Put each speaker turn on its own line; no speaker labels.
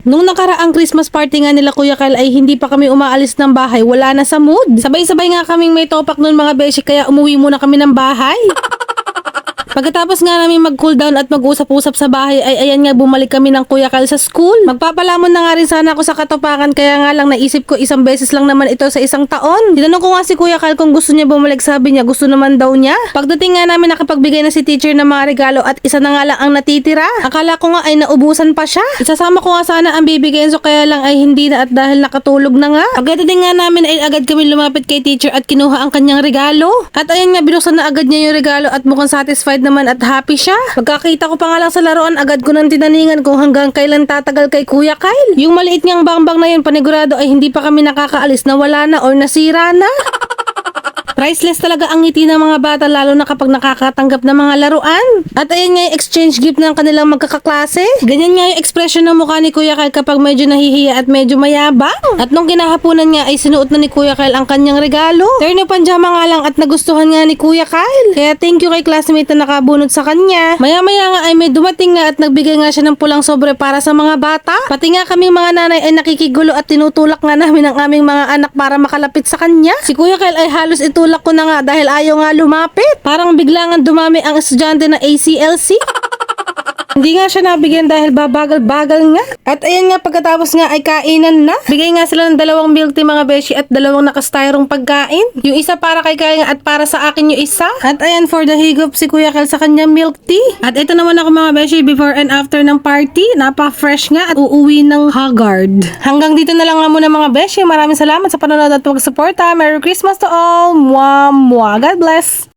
Nung nakaraang Christmas party nga nila Kuya Kyle ay hindi pa kami umaalis ng bahay, wala na sa mood. Sabay-sabay nga kaming may topak nun mga beshi kaya umuwi muna kami ng bahay. Pagkatapos nga namin mag-cool down at mag-usap-usap sa bahay ay ayan nga bumalik kami ng Kuya Kyle sa school. Magpapalamon na nga rin sana ako sa katopakan kaya nga lang naisip ko isang beses lang naman ito sa isang taon. Tinanong ko nga si Kuya Kyle kung gusto niya bumalik, sabi niya gusto naman daw niya. Pagdating nga namin nakapagbigay na si teacher ng mga regalo at isa na nga lang ang natitira. Akala ko nga ay naubusan pa siya. Isasama ko nga sana ang bibigayin so kaya lang ay hindi na at dahil nakatulog na nga. Pagdating nga namin ay agad kami lumapit kay teacher at kinuha ang kanyang regalo. At ayan nga binuksan na agad niya yung regalo at mukhang satisfied naman at happy siya. Pagkakita ko pa nga lang sa laruan, agad ko nang tinaningan kung hanggang kailan tatagal kay Kuya Kyle. Yung maliit niyang bangbang na yun, panigurado ay hindi pa kami nakakaalis na wala na or nasira na. Priceless talaga ang ngiti ng mga bata lalo na kapag nakakatanggap ng mga laruan. At ayan nga yung exchange gift ng kanilang magkakaklase. Ganyan nga yung expression ng mukha ni Kuya Kyle kapag medyo nahihiya at medyo mayabang. At nung kinahaponan nga ay sinuot na ni Kuya Kyle ang kanyang regalo. Terno panjama nga lang at nagustuhan nga ni Kuya Kyle. Kaya thank you kay classmate na nakabunot sa kanya. Maya-maya nga ay may dumating nga at nagbigay nga siya ng pulang sobre para sa mga bata. Pati nga kaming mga nanay ay nakikigulo at tinutulak nga namin ang aming mga anak para makalapit sa kanya. Si Kuya Kyle ay halos itulak ko na nga dahil ayaw nga lumapit. Parang biglangan dumami ang estudyante na ACLC. Hindi nga siya nabigyan dahil babagal-bagal nga. At ayan nga pagkatapos nga ay kainan na. Bigay nga sila ng 2 milk tea mga beshi at 2 nakastyrong pagkain. Yung isa para kay Kyle at para sa akin yung isa. At ayan for the higop si Kuya Kyle sa kanyang milk tea. At ito naman ako mga beshi before and after ng party. Napa-fresh nga at uuwi ng Haggard. Hanggang dito na lang nga muna mga beshi. Maraming salamat sa panonood at pag-suporta. Merry Christmas to all. Mwah, mwah. God bless.